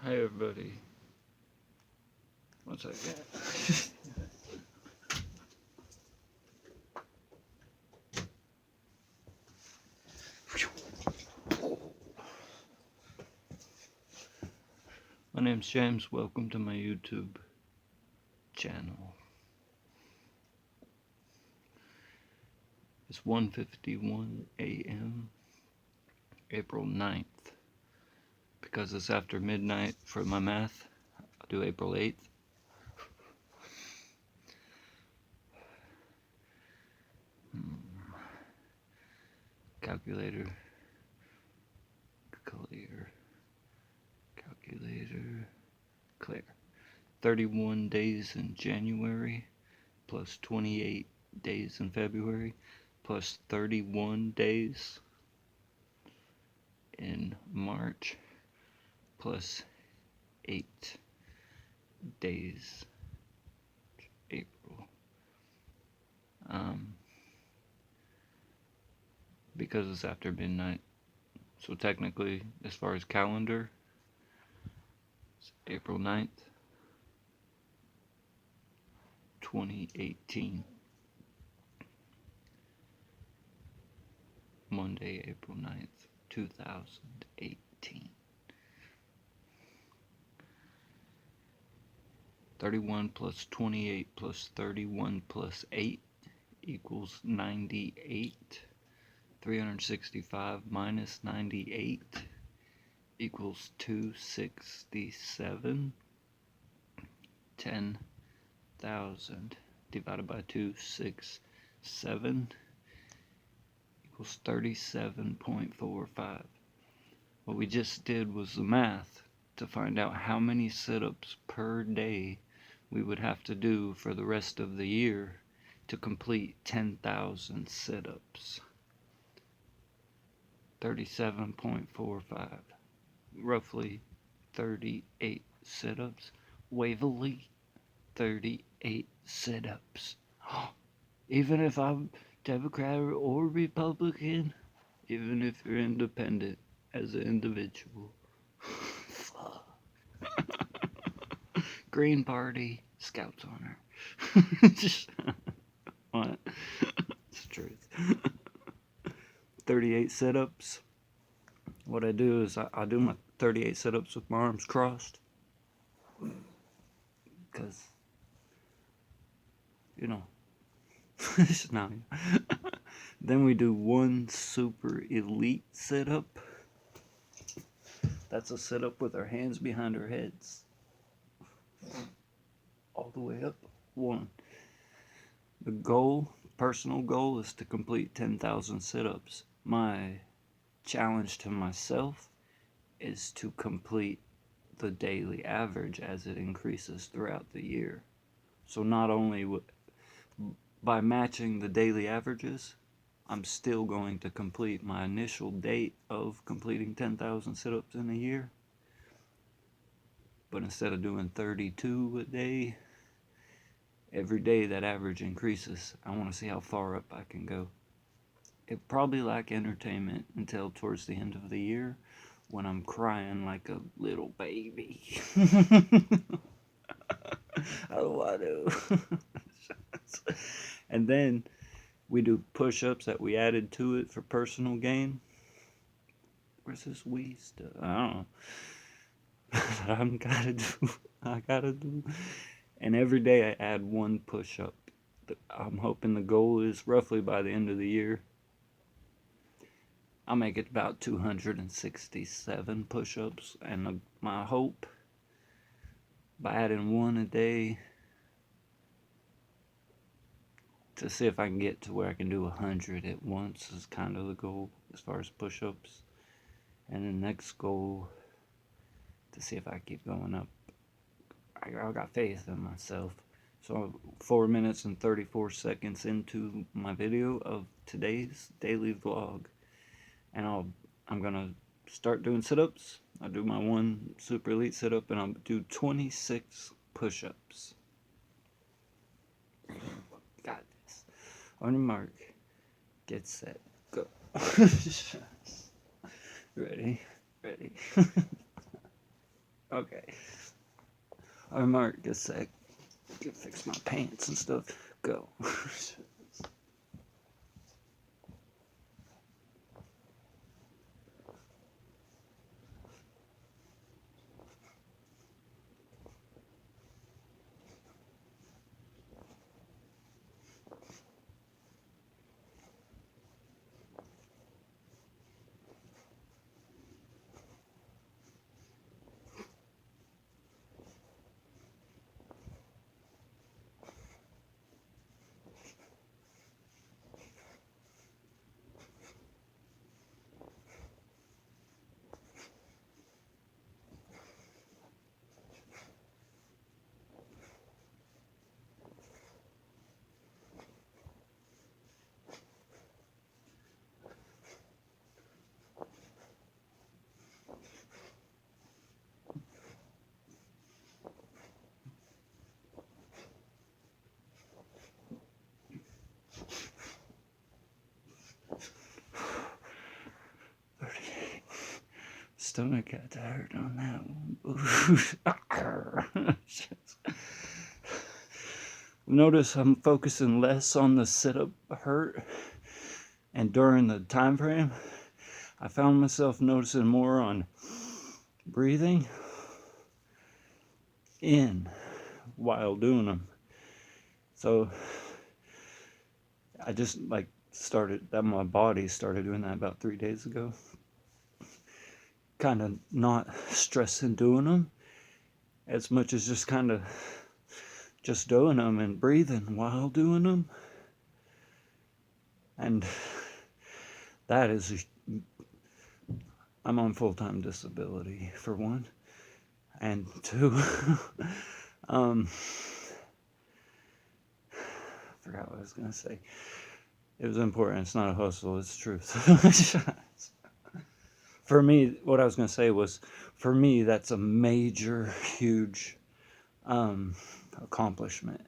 Hey everybody. One second. My name's James. Welcome to my YouTube channel. It's 1:51 a.m. April 9th. Because it's after midnight for my math, I'll do April 8th. Calculator. Clear. Calculator. Clear. 31 days in January, plus 28 days in February, plus 31 days in March, plus 8 days April. Because it's after midnight, so technically, as far as calendar, it's April 9th, 2018. Monday, April 9th, 2018. 31 plus 28 plus 31 plus 8 equals 98. 365 minus 98 equals 267. 10,000 divided by 267 equals 37.45. What we just did was the math to find out how many sit-ups per day we would have to do for the rest of the year to complete 10,000 sit-ups. 37.45, roughly 38 sit-ups. Waverly, 38 sit-ups. Even if I'm Democrat or Republican, even if you're independent as an individual. Green Party, Scouts Honor. What? It's the truth. 38 sit-ups. What I do is I do my 38 sit-ups with my arms crossed. Because, you know, no. Then we do one super elite sit-up. That's a sit-up with our hands behind our heads. All the way up. One. The goal, personal goal, is to complete 10,000 sit-ups. My challenge to myself is to complete the daily average as it increases throughout the year. So not only by matching the daily averages, I'm still going to complete my initial date of completing 10,000 sit-ups in a year. But instead of doing 32 a day, every day that average increases. I want to see how far up I can go. It probably lack entertainment until towards the end of the year when I'm crying like a little baby. I don't want to. And then we do push-ups that we added to it for personal gain. Where's this Wii stuff? I don't know. I gotta do. And every day I add one push-up. I'm hoping the goal is roughly by the end of the year I'll make it about 267 push-ups, and my hope, by adding one a day, to see if I can get to where I can do 100 at once is kind of the goal as far as push-ups. And the next goal, to see if I keep going up. I got faith in myself. So 4 minutes and 34 seconds into my video of today's daily vlog. And I'm gonna start doing sit-ups. I'll do my one super elite sit-up, and I'll do 26 push-ups. Got this. On your mark, get set, go. Ready? Okay. Alright, Mark, get set. Get fix my pants and stuff. Go. Stomach got tired on that one. Notice I'm focusing less on the sit-up hurt, and during the time frame I found myself noticing more on breathing in while doing them. So I just like started that, my body started doing that about 3 days ago, kind of not stressing doing them as much as just kind of just doing them and breathing while doing them. And that is, I'm on full-time disability for one, and two, I forgot what I was gonna say. It was important. It's not a hustle, it's truth. For me, what I was gonna say was, for me, that's a major, huge accomplishment.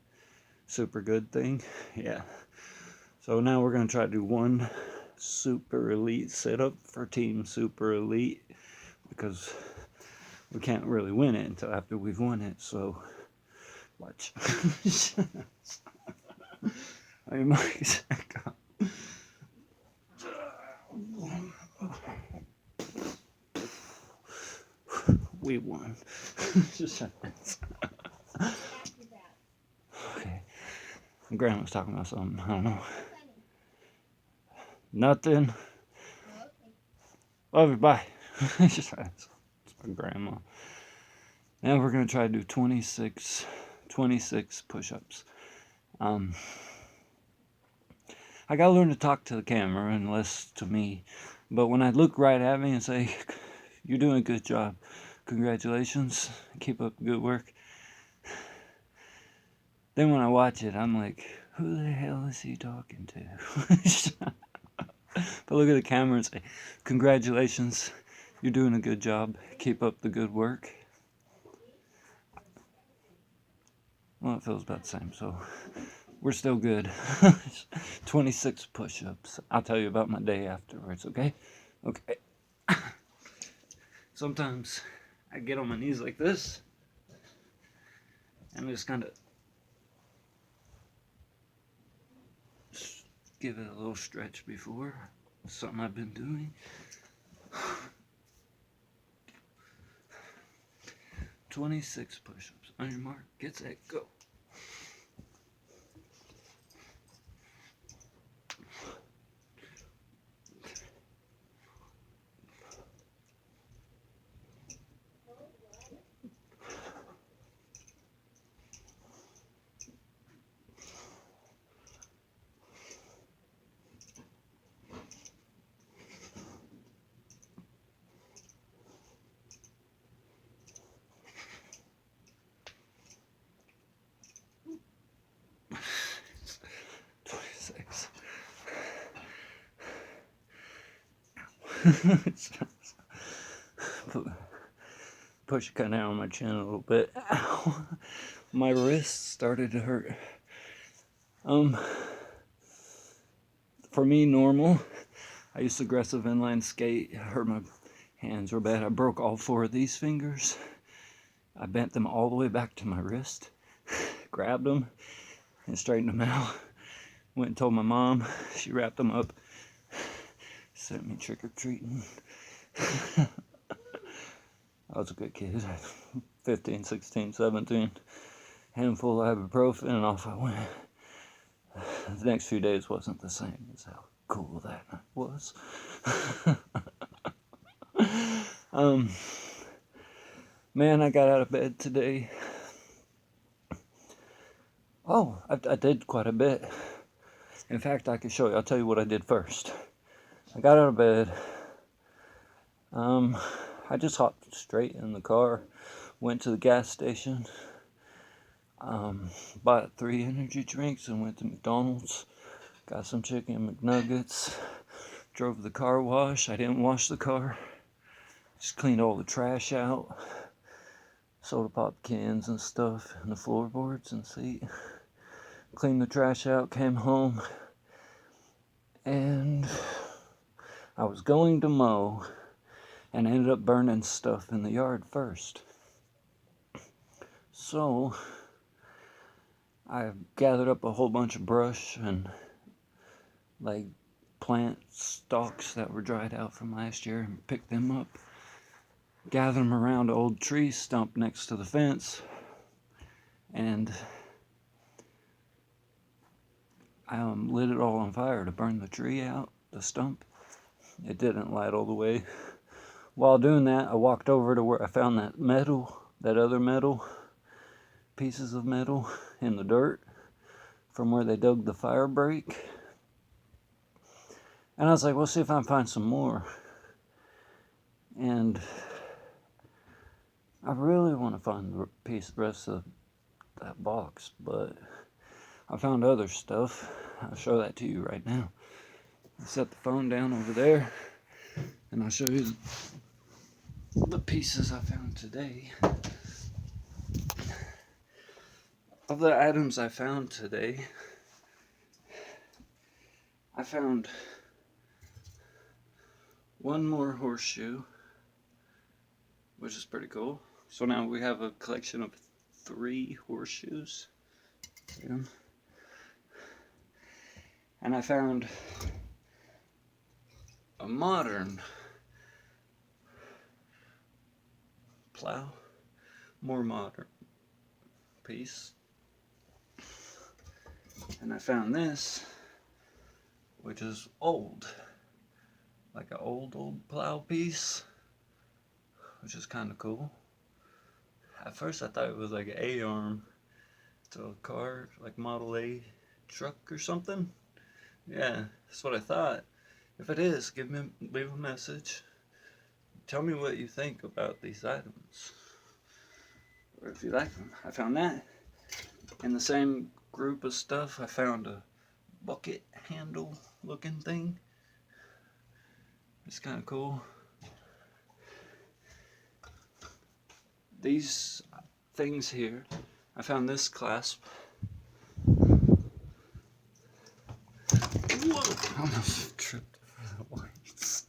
Super good thing. Yeah. So now we're gonna try to do one super elite sit-up for Team Super Elite, because we can't really win it until after we've won it. So watch. I might we won. Okay. Grandma was talking about something. I don't know. Nothing. Love you. Bye. It's my grandma. Now we're gonna try to do 26 push-ups. I gotta learn to talk to the camera and less to me. But when I look right at me and say, "You're doing a good job. Congratulations. Keep up the good work." Then when I watch it, I'm like, who the hell is he talking to? But look at the camera and say, "Congratulations. You're doing a good job. Keep up the good work." Well, it feels about the same, so we're still good. 26 push-ups. I'll tell you about my day afterwards, okay? Okay. Sometimes I get on my knees like this and just kind of give it a little stretch before. Something I've been doing. 26 push-ups. On your mark, get set, go. Push kind of down on my chin a little bit. Ow. My wrist started to hurt. For me, normal. I used to aggressive inline skate. I hurt my hands real bad. I broke all 4 of these fingers. I bent them all the way back to my wrist, grabbed them, and straightened them out. Went and told my mom. She wrapped them up, sent me trick-or-treating. I was a good kid. 15, 16, 17. Handful of ibuprofen and off I went. The next few days wasn't the same as how cool that night was. Man, I got out of bed today. Oh, I did quite a bit. In fact, I can show you. I'll tell you what I did first. I got out of bed. I just hopped straight in the car, went to the gas station, bought 3 energy drinks and went to McDonald's, got some chicken McNuggets, drove to the car wash. I didn't wash the car, just cleaned all the trash out, soda pop cans and stuff, and the floorboards and seat. Cleaned the trash out, came home, and I was going to mow and ended up burning stuff in the yard first. So I gathered up a whole bunch of brush and like plant stalks that were dried out from last year and picked them up, gathered them around an old tree stump next to the fence, and I lit it all on fire to burn the tree out, the stump. It didn't light all the way. While doing that, I walked over to where I found that metal, that other metal, pieces of metal in the dirt from where they dug the fire break. And I was like, we'll see if I can find some more. And I really want to find the rest of that box, but I found other stuff. I'll show that to you right now. I set the phone down over there, and I'll show you the pieces I found today. Of the items I found today, I found one more horseshoe, which is pretty cool. So now we have a collection of 3 horseshoes. See them? And I found a modern plow, more modern piece. And I found this, which is old, like an old plow piece, which is kind of cool. At first I thought it was like an A-arm to a car, like Model A truck or something. Yeah, that's what I thought. If it is, leave a message. Tell me what you think about these items, or if you like them. I found that. In the same group of stuff, I found a bucket handle looking thing. It's kind of cool. These things here, I found this clasp. Whoa! I almost tripped over the lights.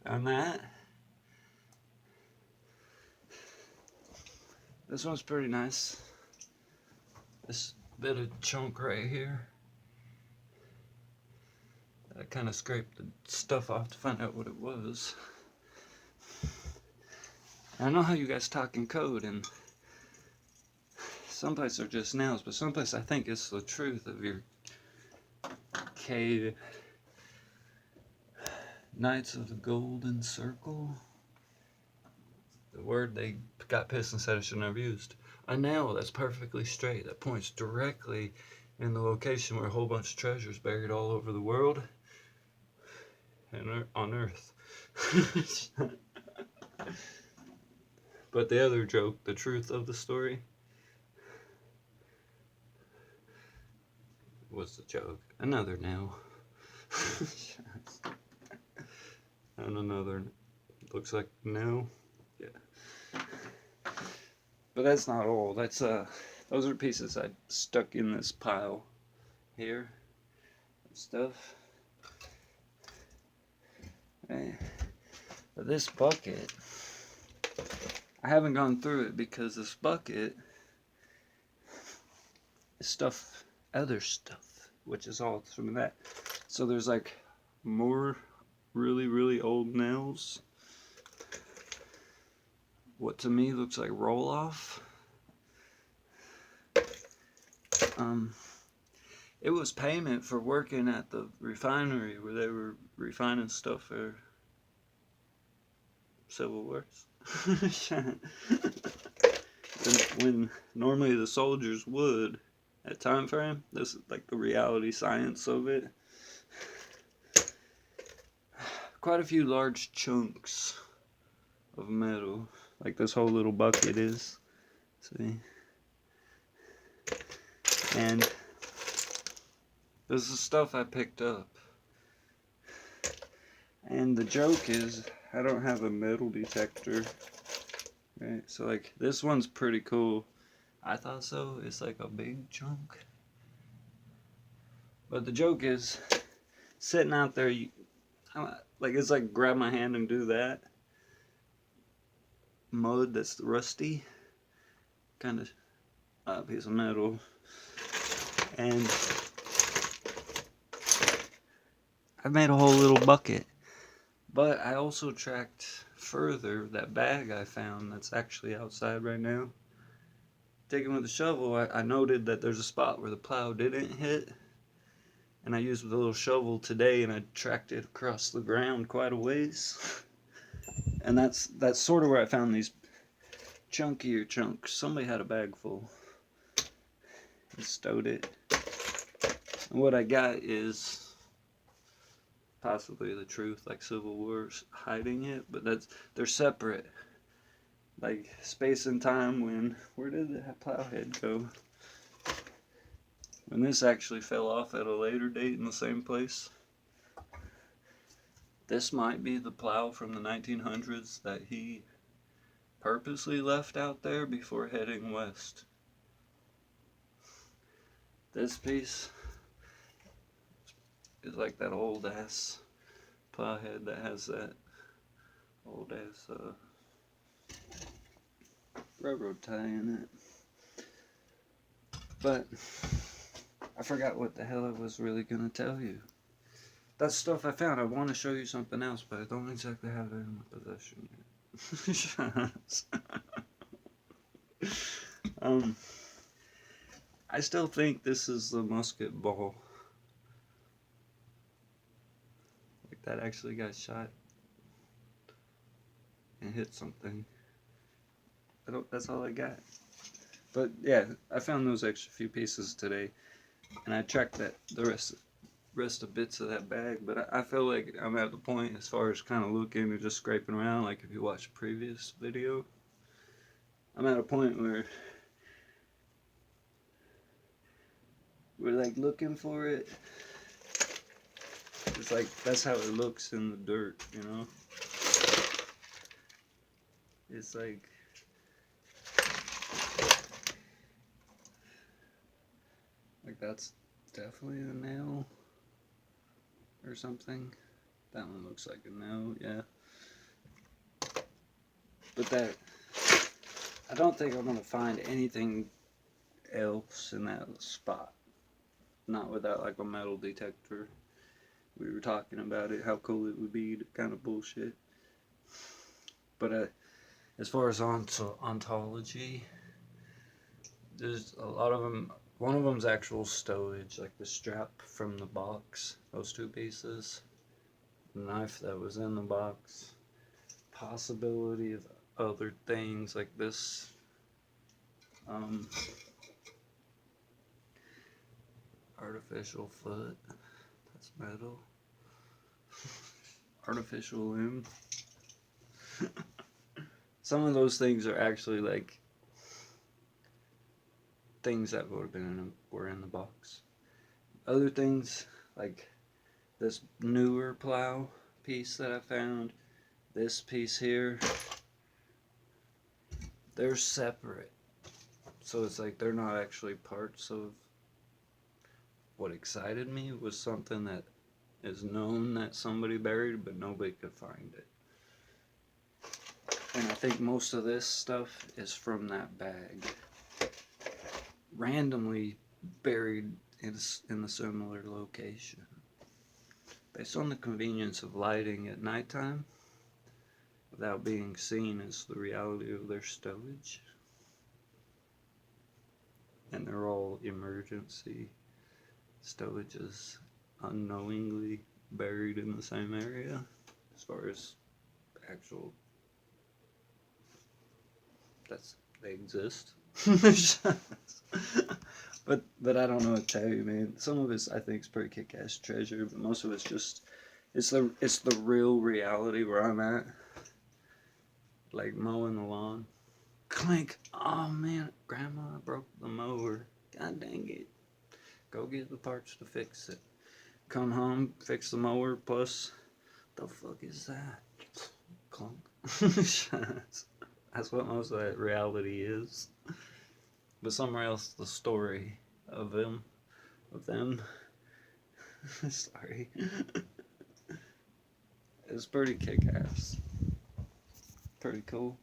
Found that. This one's pretty nice. This bit of chunk right here. I kind of scraped the stuff off to find out what it was. I know how you guys talk in code, and some places are just nails, but some places I think it's the truth of your K Knights of the Golden Circle. The word they got pissed and said I should never used. A nail that's perfectly straight, that points directly in the location where a whole bunch of treasures buried all over the world and on Earth. But the other joke, the truth of the story, was the joke. Another nail. And another, looks like no. Yeah. But that's not all. That's those are pieces I stuck in this pile here of stuff. Okay. But this bucket, I haven't gone through it because this bucket is other stuff, which is all from that. So there's like more really, really old nails. What to me looks like roll off. It was payment for working at the refinery where they were refining stuff for Civil Wars. when normally the soldiers would, at time frame, this is like the reality science of it. Quite a few large chunks of metal, like this whole little bucket is. See? And this is stuff I picked up. And the joke is, I don't have a metal detector. Right? So like, this one's pretty cool. I thought so. It's like a big chunk. But the joke is, sitting out there, like it's like grab my hand and do that. Mud that's rusty. Kind of a piece of metal. And I made a whole little bucket. But I also tracked further that bag I found that's actually outside right now. Digging with the shovel, I noted that there's a spot where the plow didn't hit. And I used the little shovel today and I tracked it across the ground quite a ways. And that's sort of where I found these chunkier chunks. Somebody had a bag full and stowed it. And what I got is possibly the truth, like Civil War's hiding it, but they're separate. Like space and time when, where did that plowhead go? When this actually fell off at a later date in the same place. This might be the plow from the 1900s that he purposely left out there before heading west. This piece is like that old ass plowhead that has that old ass railroad tie in it. But I forgot what the hell I was really gonna tell you. That's stuff I found. I want to show you something else, but I don't exactly have it in my possession yet. I still think this is the musket ball. Like that actually got shot and hit something. That's all I got. But yeah, I found those extra few pieces today, and I tracked the rest of bits of that bag. But I feel like I'm at the point as far as kind of looking and just scraping around. Like if you watch the previous video, I'm at a point where we're like looking for it. It's like that's how it looks in the dirt, you know. It's like that's definitely a nail or something. That one looks like a nail, yeah. But that, I don't think I'm gonna find anything else in that spot. Not without like a metal detector. We were talking about it, how cool it would be to kind of bullshit. But as far as ontology, there's a lot of them. One of them's actual stowage, like the strap from the box, those two pieces. The knife that was in the box. Possibility of other things like this. Artificial foot. That's metal. Artificial limb. Some of those things are actually like things that would have been were in the box. Other things like this newer plow piece that I found, this piece here, they're separate. So it's like they're not actually parts of what excited me was something that is known that somebody buried, but nobody could find it. And I think most of this stuff is from that bag. Randomly buried in a similar location. Based on the convenience of lighting at nighttime, without being seen is the reality of their stowage. And they're all emergency stowages, unknowingly buried in the same area as far as actual, they exist. but I don't know what to tell you, man. Some of it's I think is pretty kick-ass treasure, but most of it's just it's the real reality where I'm at. Like mowing the lawn. Clink. Oh man, Grandma broke the mower. God dang it. Go get the parts to fix it. Come home, fix the mower, plus the fuck is that? Clunk. That's what most of that reality is. But somewhere else, the story of them, sorry, it's pretty kick-ass. Pretty cool.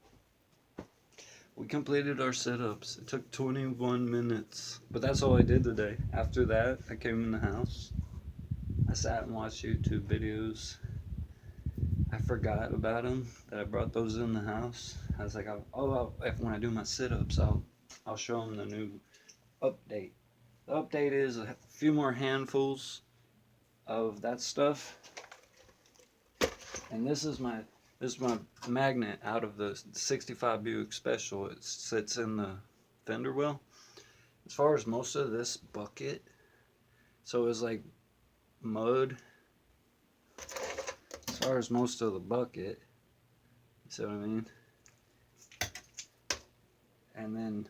We completed our sit-ups. It took 21 minutes, but that's all I did today. After that, I came in the house. I sat and watched YouTube videos. I forgot about them, that I brought those in the house. I was like, when I do my sit-ups, I'll show them the new update. The update is a few more handfuls of that stuff. And this is my magnet out of the 65 Buick Special. It sits in the fender well. As far as most of this bucket, so it was like mud. As far as most of the bucket, you see what I mean? And then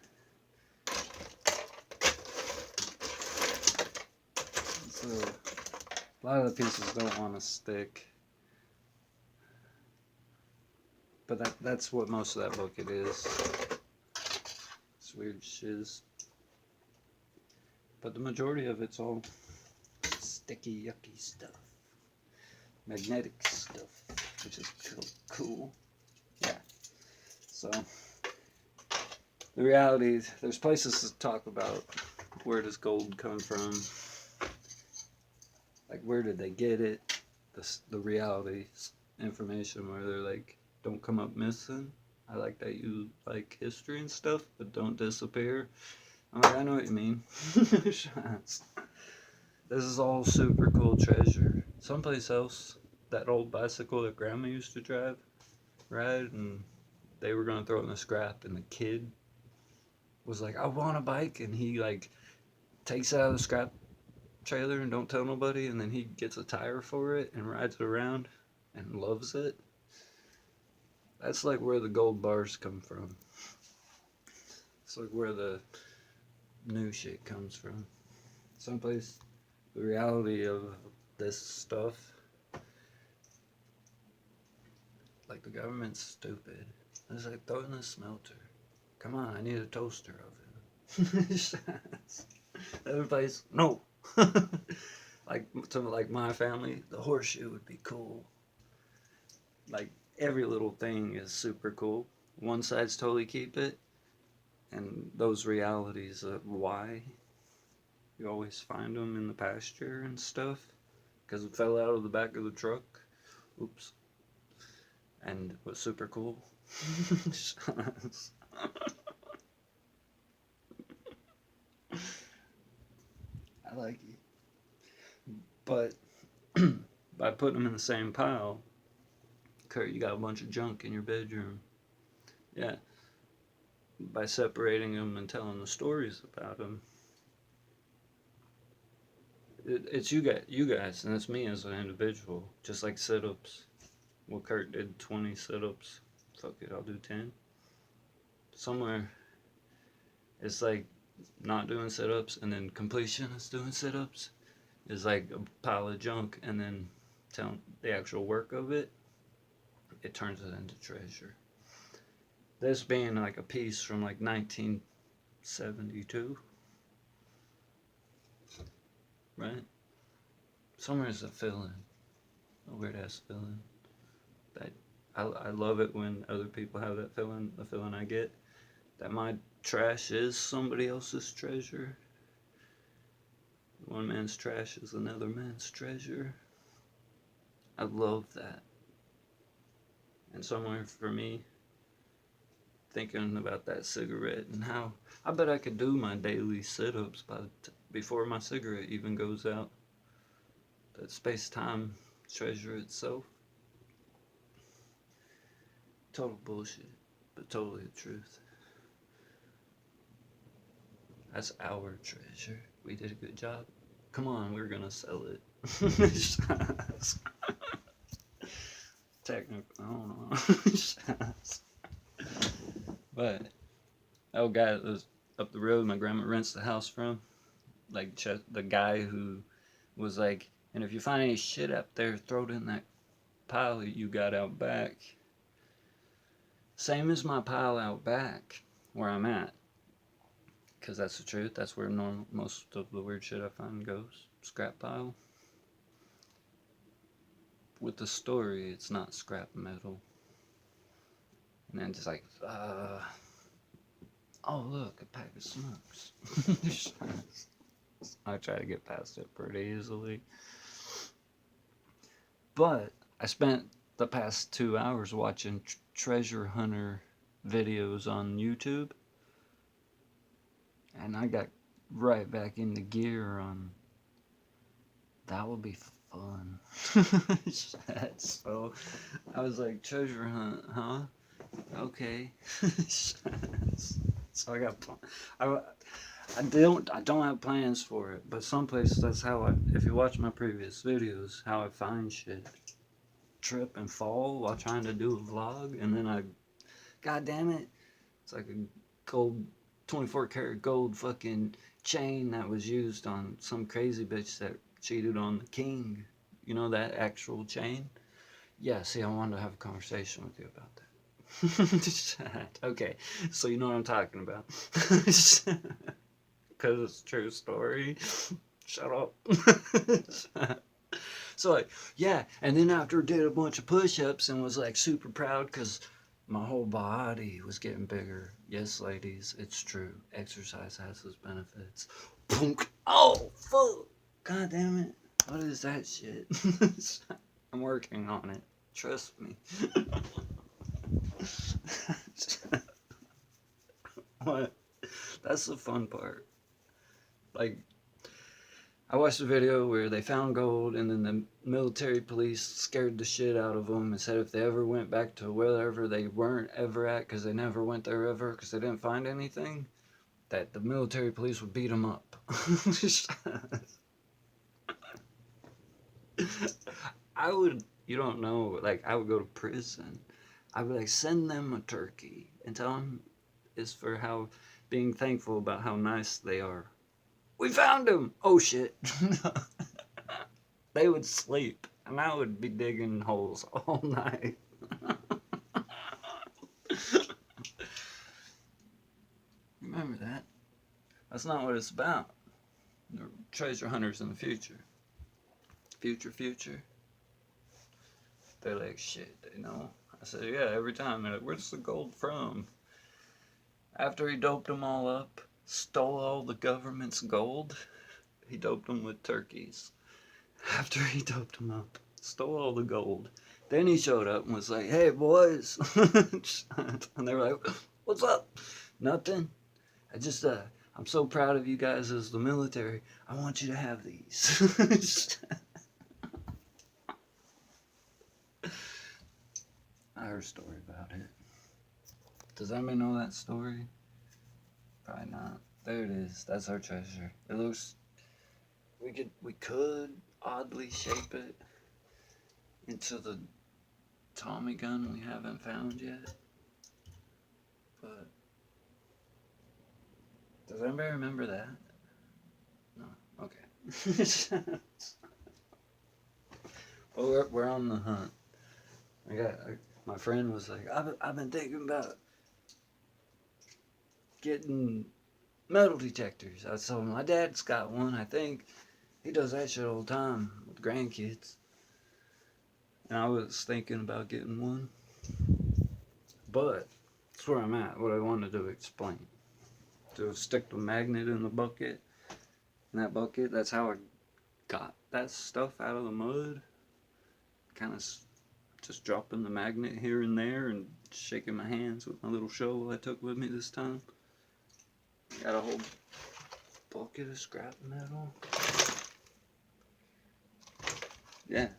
so a lot of the pieces don't want to stick. But that's what most of that bucket is. It's weird shiz. But the majority of it's all sticky, yucky stuff. Magnetic stuff, which is cool. Yeah. So, the reality is, there's places to talk about where does gold come from. Like, where did they get it? The reality information where they're like, don't come up missing. I like that you like history and stuff, but don't disappear. I'm like, I know what you mean. This is all super cool treasure. Someplace else, that old bicycle that Grandma used to ride, and they were gonna throw it in the scrap, and the kid was like, I want a bike, and he like takes it out of the scrap trailer and don't tell nobody, and then he gets a tire for it and rides it around and loves it. That's like where the gold bars come from. It's like where the new shit comes from. Someplace, the reality of this stuff, like the government's stupid. It's like, throw in a smelter. Come on, I need a toaster oven. Everybody's, no. like my family, the horseshoe would be cool. Like, every little thing is super cool. One side's totally keep it, and those realities of why you always find them in the pasture and stuff, because it fell out of the back of the truck. Oops. And it was super cool. I like it. But by putting them in the same pile, Kurt, you got a bunch of junk in your bedroom. Yeah. By separating them and telling the stories about them, it's you guys, and it's me as an individual. Just like sit-ups. Well, Kurt did 20 sit-ups. Fuck it, I'll do 10. Somewhere, it's like not doing sit-ups, and then completionist doing sit-ups is like a pile of junk, and then telling the actual work of it, it turns it into treasure. This being like a piece from like 1972, right? Somewhere's a fill-in, a weird ass fill-in. That I love it when other people have that feeling, the feeling I get, that my trash is somebody else's treasure. One man's trash is another man's treasure. I love that. And somewhere for me, thinking about that cigarette and how I bet I could do my daily sit-ups before my cigarette even goes out. That space-time treasure itself. Total bullshit, but totally the truth. That's our treasure. We did a good job. Come on, we're gonna sell it. Technically, I don't know. But that old guy that was up the road my grandma rents the house from, like the guy who was like, and if you find any shit up there, throw it in that pile that you got out back. Same as my pile out back where I'm at. Because that's the truth. That's where most of the weird shit I find goes. Scrap pile. With the story, it's not scrap metal. And then just like, oh look, a pack of smokes. I try to get past it pretty easily. But I spent the past 2 hours watching treasure hunter videos on YouTube. And I got right back into gear on that would be fun. So I was like, treasure hunt, huh? Okay. So I got I don't have plans for it, but some places that's how if you watch my previous videos, how I find shit. Trip and fall while trying to do a vlog, and then god damn it, it's like a gold 24 karat gold fucking chain that was used on some crazy bitch that cheated on the king. You know that actual chain? Yeah, see, I wanted to have a conversation with you about that. Okay, so you know what I'm talking about. Because it's a true story. Shut up. So like, yeah, and then after did a bunch of push-ups and was like super proud because my whole body was getting bigger. Yes, ladies, it's true. Exercise has its benefits. Oh, fuck. God damn it. What is that shit? I'm working on it. Trust me. What? That's the fun part. Like, I watched a video where they found gold and then the military police scared the shit out of them and said if they ever went back to wherever they weren't ever at because they never went there ever because they didn't find anything, that the military police would beat them up. I would, you don't know, like I would go to prison. I would like send them a turkey and tell them it's for how being thankful about how nice they are. We found him! Oh shit. They would sleep, and I would be digging holes all night. Remember that? That's not what it's about. They're treasure hunters in the future. Future. They're like, shit, they know. I said, yeah, every time. They're like, where's the gold from? After he doped them all up, stole all the government's gold, he doped them with turkeys. After he doped them up, stole all the gold. Then he showed up and was like, hey, boys. And they were like, what's up? Nothing. I'm so proud of you guys as the military. I want you to have these. I heard a story about it. Does anybody know that story? Probably not. There it is. That's our treasure. It looks... We could oddly shape it into the Tommy gun we haven't found yet. But... does anybody remember that? No? Okay. Well, we're on the hunt. My friend was like, I've been thinking about getting metal detectors. I told him my dad's got one, I think. He does that shit all the time with grandkids. And I was thinking about getting one. But that's where I'm at. What I wanted to explain. To stick the magnet in the bucket. In that bucket, that's how I got that stuff out of the mud. Kind of just dropping the magnet here and there and shaking my hands with my little shovel I took with me this time. Got a whole bucket of scrap metal. Yeah.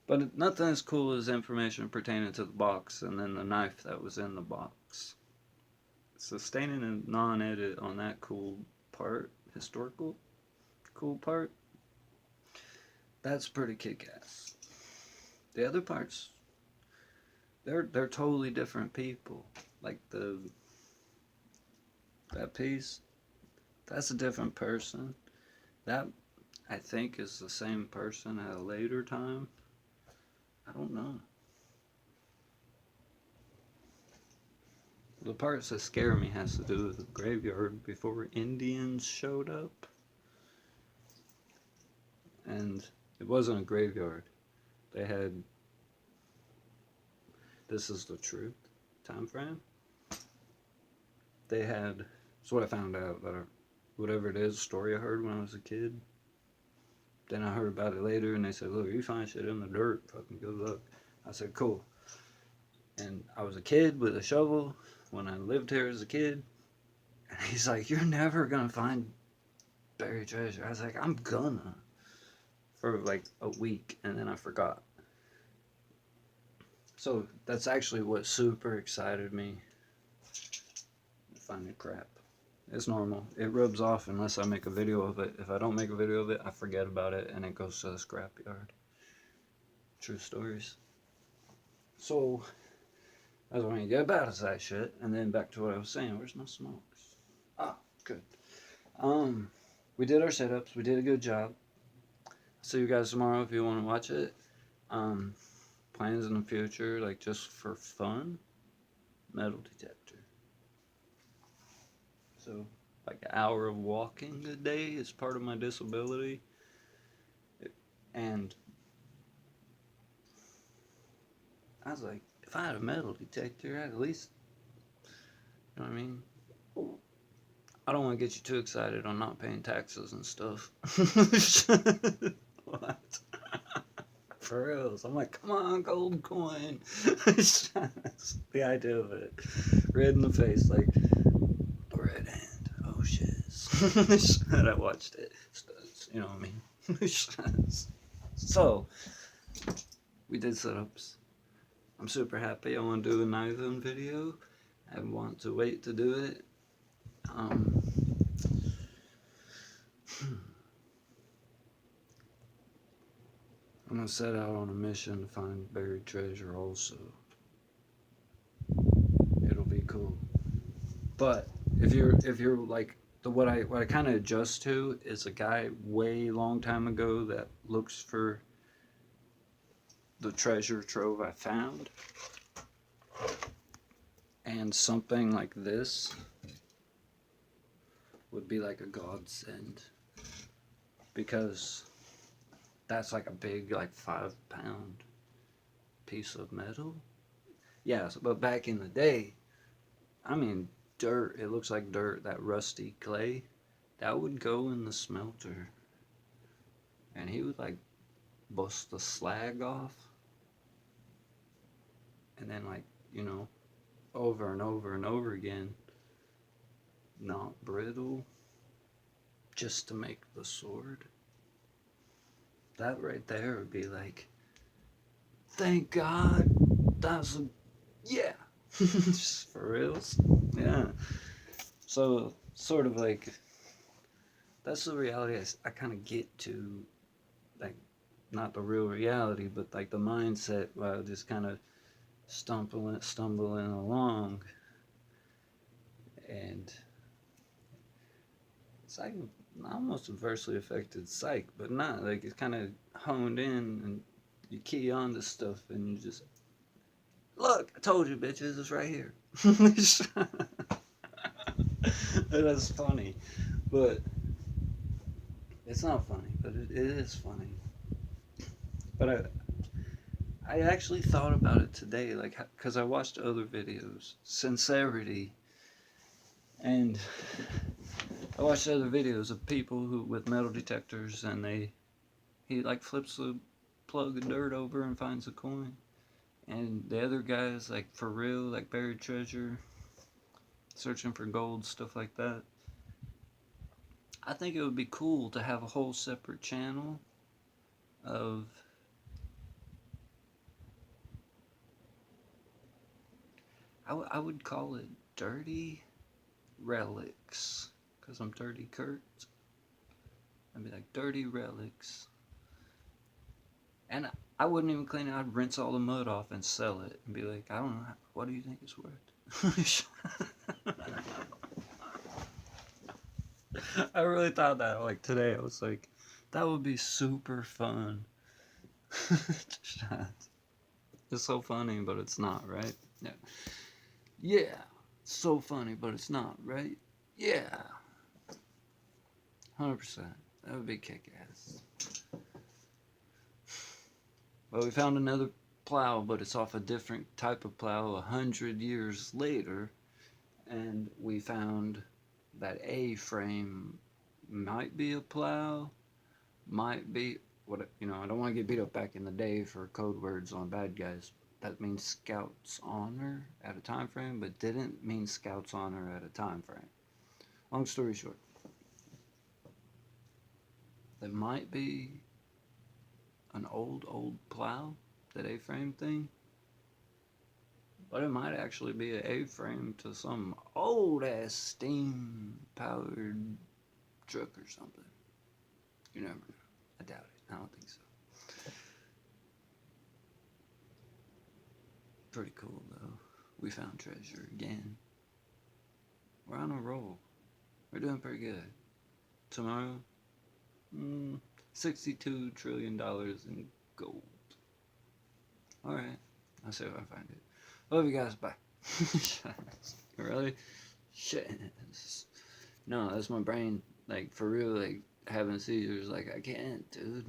But nothing as cool as information pertaining to the box and then the knife that was in the box. Sustaining a non-edit on that cool part, historical cool part, that's pretty kick-ass. The other parts, they're totally different people. Like that piece, that's a different person. That, I think, is the same person at a later time. I don't know. The parts that scare me has to do with the graveyard before Indians showed up. And it wasn't a graveyard. They had, this is the truth, time frame. They had, that's what I found out, that whatever it is, story I heard when I was a kid. Then I heard about it later and they said, look, you find shit in the dirt, fucking good luck. I said, cool. And I was a kid with a shovel when I lived here as a kid. And he's like, you're never gonna find buried treasure. I was like, I'm gonna. For like a week, and then I forgot. So that's actually what super excited me. Finding crap. It's normal. It rubs off unless I make a video of it. If I don't make a video of it, I forget about it and it goes to the scrapyard. True stories. So that's when you get bad as that shit. And then back to what I was saying. Where's my smokes? Ah, good. We did our setups. We did a good job. See you guys tomorrow if you want to watch it. Plans in the future, like just for fun, metal detector. So like an hour of walking a day is part of my disability. And I was like, if I had a metal detector, I'd at least, you know what I mean? I don't want to get you too excited on not paying taxes and stuff. What? For real. So I'm like, come on, gold coin. The idea of it. Red in the face, like, the red hand. Oh, shiz. And I watched it. You know what I mean? So, we did setups. I'm super happy. I want to do a knifing video. I want to wait to do it. I'm gonna set out on a mission to find buried treasure also. It'll be cool. But if you're like what I kind of adjust to is a guy way long time ago that looks for the treasure trove I found, and something like this would be like a godsend, because that's like a big, like 5-pound piece of metal. Yeah, but back in the day, I mean, dirt, it looks like dirt, that rusty clay, that would go in the smelter. And he would like bust the slag off. And then like, you know, over and over and over again, not brittle, just to make the sword. That right there would be like, thank God, that's a, yeah, for reals, yeah. So, sort of like, that's the reality I kind of get to, like, not the real reality, but like the mindset while just kind of stumbling along, and it's like almost adversely affected psych, but not like it's kind of honed in, and you key on to stuff, and you just look. I told you, bitches, it's right here. That's funny, but it's not funny. But it is funny. But I actually thought about it today, like, because I watched other videos, sincerity, and I watched other videos of people who with metal detectors, and he like flips the plug of dirt over and finds a coin, and the other guys like for real, like buried treasure, searching for gold, stuff like that. I think it would be cool to have a whole separate channel of I would call it Dirty Relics, because I'm Dirty Kurt. I'd be like Dirty Relics. And I wouldn't even clean it. I'd rinse all the mud off and sell it and be like, I don't know, what do you think it's worth? I really thought that, like, today. I was like, that would be super fun. It's so funny, but it's not, right? Yeah. Yeah. So funny, but it's not, right? Yeah. 100%. That would be kick ass. Well, we found another plow, but it's off a different type of plow 100 years later. And we found that A-frame might be a plow, might be what, you know, I don't want to get beat up back in the day for code words on bad guys. That means Scout's Honor at a time frame, but didn't mean Scout's Honor at a time frame. Long story short, that might be an old plow, that A-frame thing, but it might actually be an A-frame to some old ass steam powered truck or something. You never know. I doubt it. I don't think so. Pretty cool though. We found treasure again. We're on a roll. We're doing pretty good. Tomorrow, $62 trillion in gold. Alright. I'll see if I find it. Love you guys. Bye. Really? Shit. No, that's my brain. Like, for real, like, having seizures. Like, I can't, dude.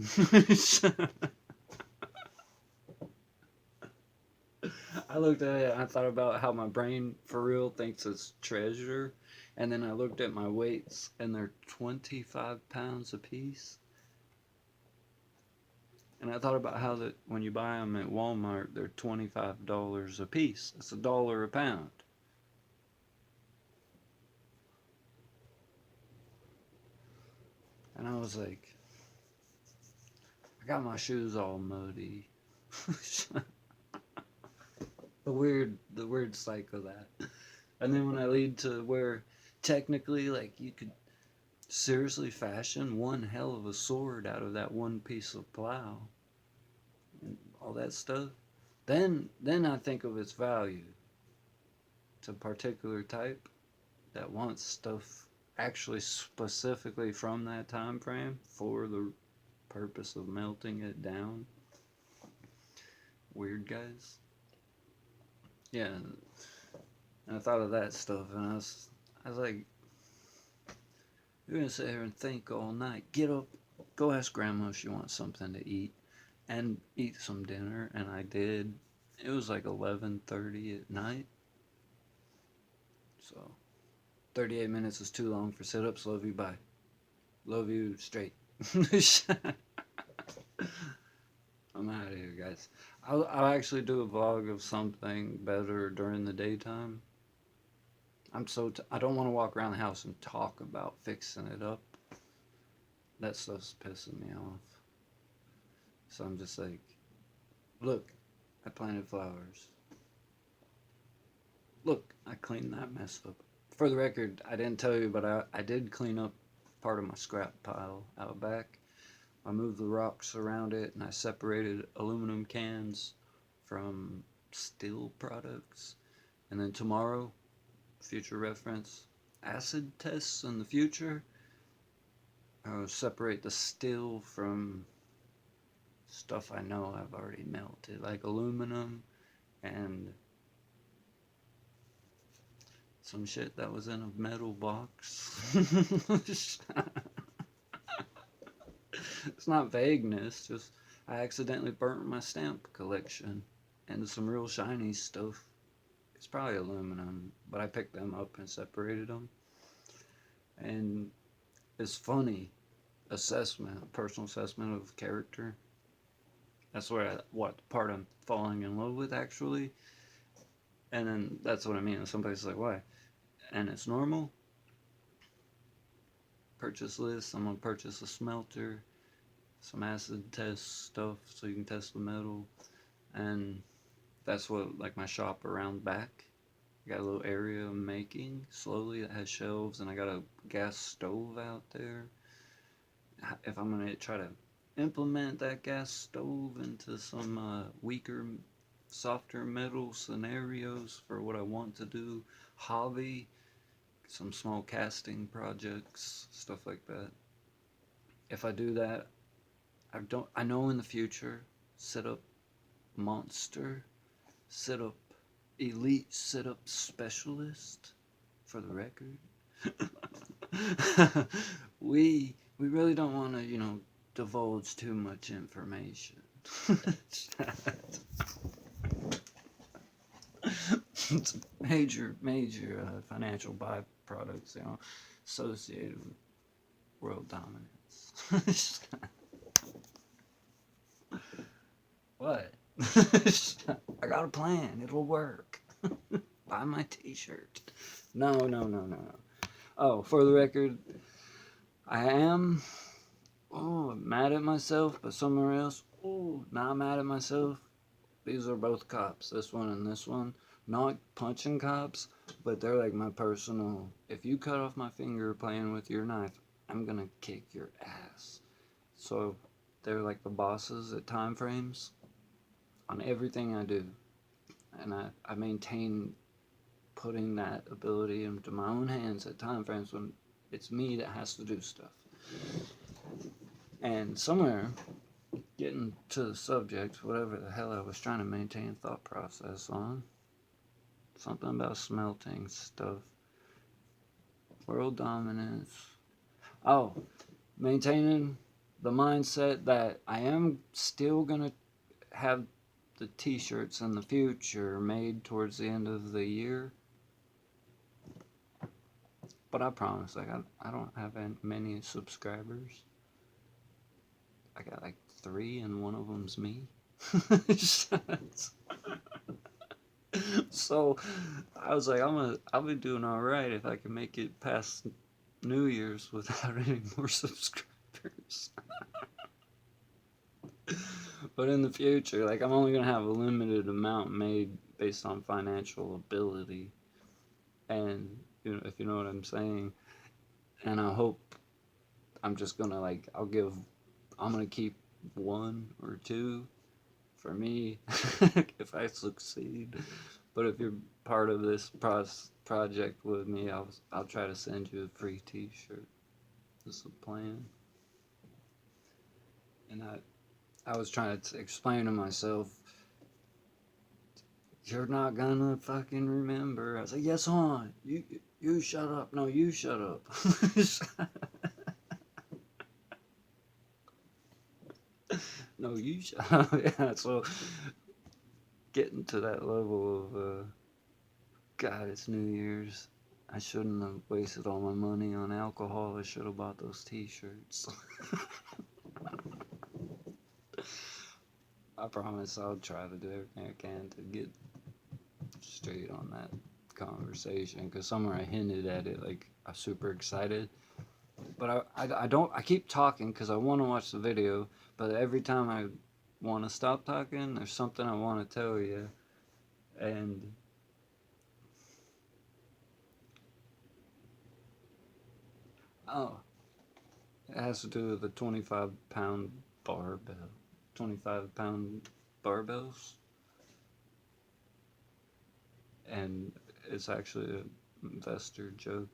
I looked at it and I thought about how my brain, for real, thinks it's treasure. And then I looked at my weights, and they're 25 pounds a piece. And I thought about how that when you buy them at Walmart, they're $25 a piece. That's $1 a pound. And I was like, I got my shoes all muddy. the weird cycle of that. And then when I lead to where technically, like, you could seriously fashion one hell of a sword out of that one piece of plow and all that stuff, then I think of its value to a particular type that wants stuff actually specifically from that time frame for the purpose of melting it down. Weird guys. Yeah, and I thought of that stuff, and I was like, you're gonna sit here and think all night. Get up, go ask Grandma if she wants something to eat, and eat some dinner. And I did. It was like 11:30 at night. So 38 minutes is too long for sit-ups. Love you. Bye. Love you straight. I'm out of here, guys. I'll actually do a vlog of something better during the daytime. I don't want to walk around the house and talk about fixing it up. That stuff's pissing me off. So I'm just like, look, I planted flowers. Look, I cleaned that mess up. For the record, I didn't tell you, but I did clean up part of my scrap pile out back. I moved the rocks around it, and I separated aluminum cans from steel products. And then tomorrow, future reference, acid tests in the future, I'll separate the steel from stuff I know I've already melted, like aluminum and some shit that was in a metal box. It's not vagueness, just I accidentally burnt my stamp collection into some real shiny stuff. It's probably aluminum, but I picked them up and separated them. And it's funny assessment, personal assessment of character. That's what part I'm falling in love with actually. And then that's what I mean. Some places like why, and it's normal. Purchase list. I'm gonna purchase a smelter, some acid test stuff so you can test the metal, and that's what like my shop around back. I got a little area I'm making slowly that has shelves, and I got a gas stove out there. If I'm gonna try to implement that gas stove into some weaker, softer metal scenarios for what I want to do, hobby, some small casting projects, stuff like that. If I do that, I know in the future, situp monster, situp elite situp specialist, for the record. We really don't want to, divulge too much information. It's major financial byproducts, associated with world dominance. What? I got a plan. It'll work. Buy my t-shirt. No. Oh, for the record, I am mad at myself, but somewhere else, not mad at myself. These are both cops, this one and this one. Not punching cops, but they're like my personal, if you cut off my finger playing with your knife, I'm gonna kick your ass. So they're like the bosses at time frames on everything I do. And I maintain putting that ability into my own hands at time frames when it's me that has to do stuff. And somewhere, getting to the subject, whatever the hell I was trying to maintain thought process on, something about smelting stuff, world dominance. Oh, maintaining the mindset that I am still gonna have the t-shirts in the future made towards the end of the year. But I promise, like, I don't have many subscribers. I got like 3 and one of them's me. So I was like, I'll be doing alright if I can make it past New Year's without any more subscribers. But in the future, like, I'm only gonna have a limited amount made based on financial ability, and if you know what I'm saying. And I hope I'm just gonna I'm gonna keep 1 or 2 for me if I succeed. But if you're part of this project with me, I'll try to send you a free t-shirt. This is a plan. And I was trying to explain to myself, you're not gonna fucking remember. I was like, yes, hon, you shut up. No, you shut up. No, you shut up. Yeah, so getting to that level of, God, it's New Year's. I shouldn't have wasted all my money on alcohol. I should have bought those t-shirts. I promise I'll try to do everything I can to get straight on that conversation, because somewhere I hinted at it, like I'm super excited, but I keep talking because I want to watch the video, but every time I want to stop talking, there's something I want to tell you. And it has to do with the 25-pound barbell, 25-pound barbells. And it's actually an investor joke.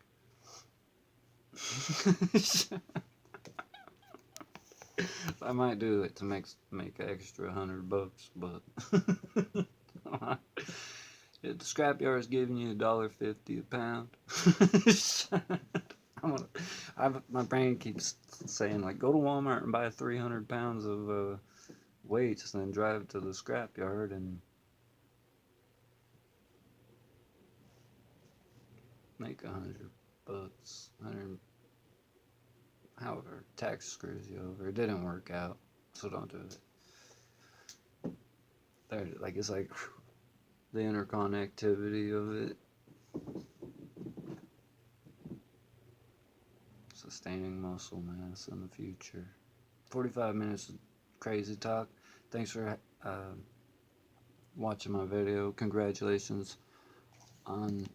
I might do it to make an extra $100, but the scrapyard's giving you $1.50 a pound. My brain keeps saying, like, go to Walmart and buy 300 pounds of weights, then drive to the scrapyard and make $100, 100, however, tax screws you over. It didn't work out, so don't do it. Like it's like the interconnectivity of it. Sustaining muscle mass in the future. 45 minutes of crazy talk. Thanks for watching my video. Congratulations on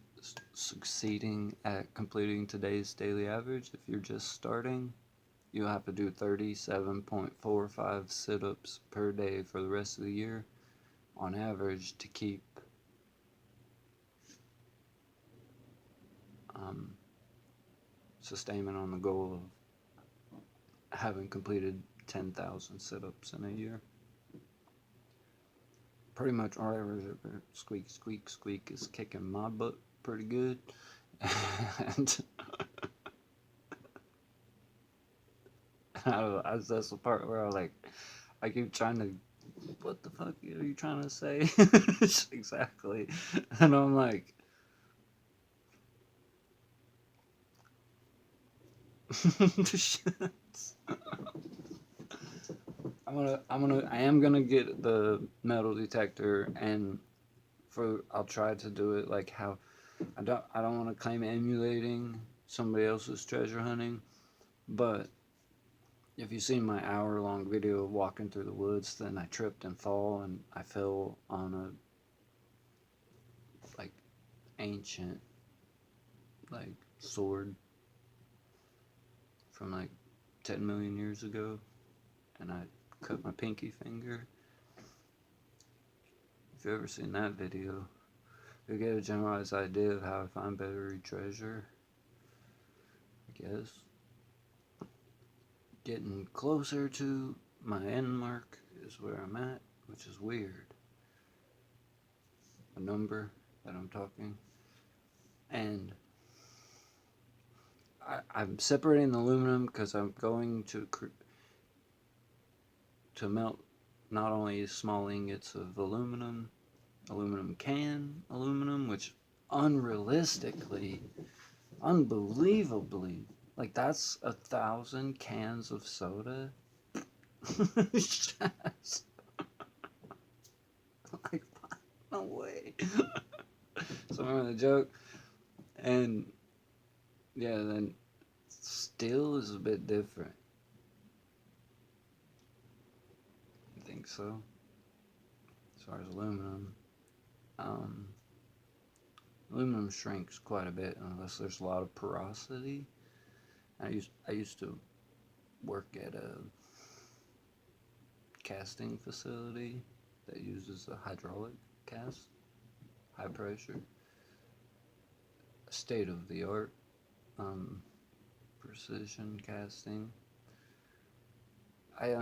succeeding at completing today's daily average. If you're just starting, you'll have to do 37.45 sit-ups per day for the rest of the year on average to keep sustainment on the goal of having completed 10,000 sit-ups in a year. Pretty much whatever squeak, squeak, squeak is kicking my butt pretty good. And that's the part where I keep trying to, what the fuck are you trying to say? Exactly. And I'm like, I am gonna get the metal detector, and I'll try to do it like how I don't want to claim emulating somebody else's treasure hunting, but if you've seen my hour-long video of walking through the woods, then I tripped and fall, and I fell on a like ancient like sword from like 10 million years ago, and I cut my pinky finger. If you've ever seen that video, you'll get a generalized idea of how I find buried treasure, I guess. Getting closer to my end mark is where I'm at, which is weird. A number that I'm talking. And I'm separating the aluminum because I'm going to melt not only small ingots of aluminum can aluminum, which unrealistically, unbelievably, like that's 1,000 cans of soda. Yes. Like, no way. So remember the joke, and yeah, then steel is a bit different. I think so. As far as aluminum, aluminum shrinks quite a bit unless there's a lot of porosity. I used to work at a casting facility that uses a hydraulic cast, high pressure, state of the art, precision casting. I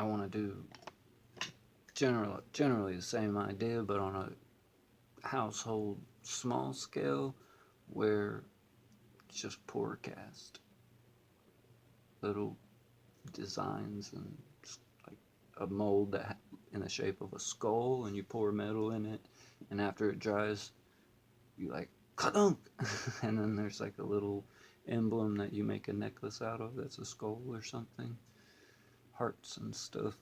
want to do generally the same idea, but on a household small scale where it's just pour cast, little designs, and like a mold that in the shape of a skull, and you pour metal in it, and after it dries, you like ka-dunk, and then there's like a little emblem that you make a necklace out of that's a skull or something, hearts and stuff.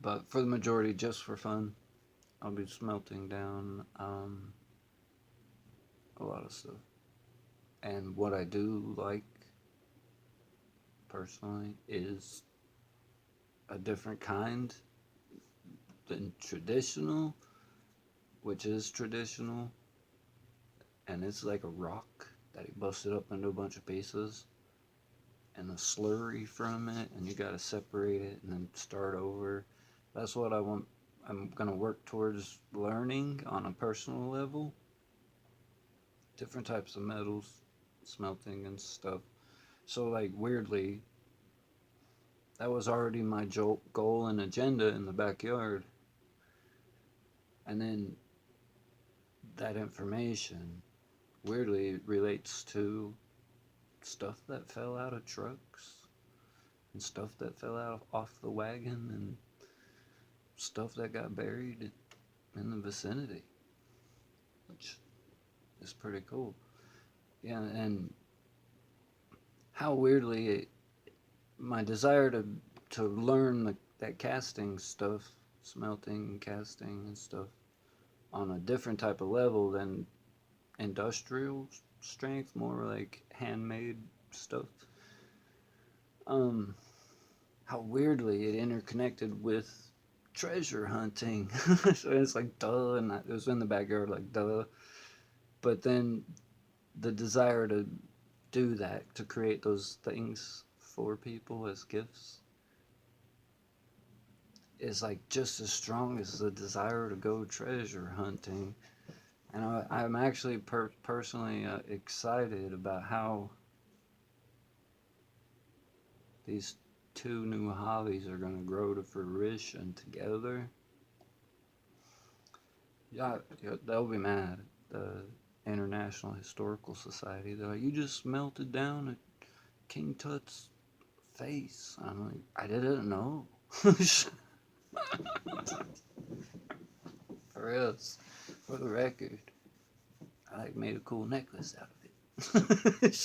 But for the majority, just for fun, I'll be smelting down a lot of stuff. And what I do like personally is a different kind than traditional, which is traditional, and it's like a rock that he busted up into a bunch of pieces and the slurry from it, and you gotta separate it and then start over. That's what I want. I'm gonna work towards learning on a personal level. Different types of metals, smelting and stuff. So like weirdly, that was already my goal and agenda in the backyard. And then that information weirdly relates to stuff that fell out of trucks and stuff that fell out off the wagon and stuff that got buried in the vicinity, which is pretty cool. Yeah, and how weirdly my desire to learn that casting stuff, smelting, casting, and stuff on a different type of level than industrial strength, more like handmade stuff. How weirdly it interconnected with treasure hunting. So it's like duh, and it was in the backyard, like duh. But then the desire to do that, to create those things for people as gifts, is like just as strong as the desire to go treasure hunting. And I'm actually personally excited about how these two new hobbies are going to grow to fruition together. Yeah, they'll be mad. The International Historical Society, they're like, you just melted down King Tut's face. I'm like, I didn't know. For real, for the record, I like made a cool necklace out of it.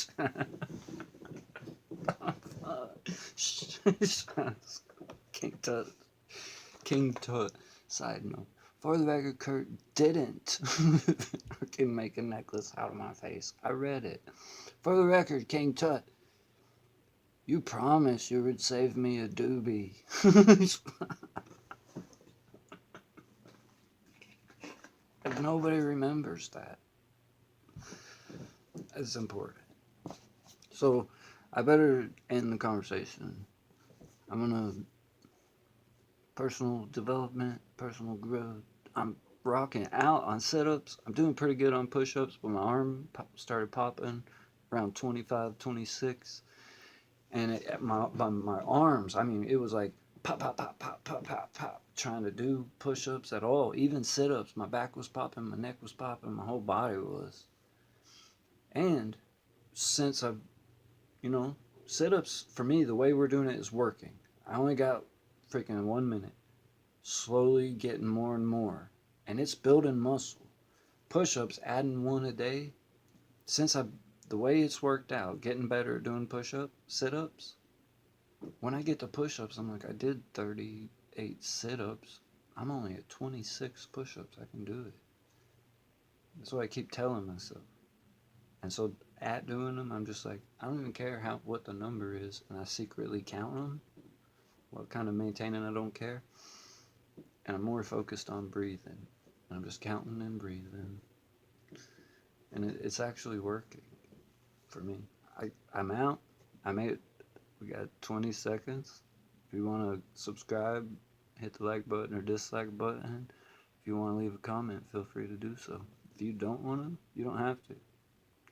King Tut. King Tut. Side note. For the record, Kurt didn't fucking make a necklace out of my face. I read it. For the record, King Tut, you promised you would save me a doobie. If nobody remembers that, it's important. So, I better end the conversation. I'm gonna personal development, personal growth. I'm rocking out on sit-ups. I'm doing pretty good on push-ups, but my arm started popping around 25, 26. And my arms, I mean, it was like pop, pop, pop, pop, pop, pop, pop, trying to do push-ups at all. Even sit-ups, my back was popping, my neck was popping, my whole body was. And since I've, sit-ups, for me, the way we're doing it is working. I only got freaking 1 minute. Slowly getting more and more. And it's building muscle. Push-ups, adding one a day. Since the way it's worked out, getting better at doing push-ups, sit-ups. When I get to push-ups, I'm like, I did 38 sit-ups. I'm only at 26 push-ups. I can do it. That's what I keep telling myself. And so at doing them, I'm just like, I don't even care what the number is. And I secretly count them. What kind of maintaining, I don't care. And I'm more focused on breathing. I'm just counting and breathing. And it's actually working for me. I'm out. I made it. We got 20 seconds. If you want to subscribe, hit the like button or dislike button. If you want to leave a comment, feel free to do so. If you don't want to, you don't have to.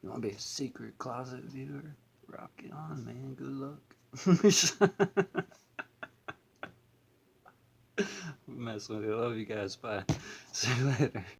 You want to be a secret closet viewer? Rock it on, man. Good luck. Mess with you. Love you guys. Bye. See you later.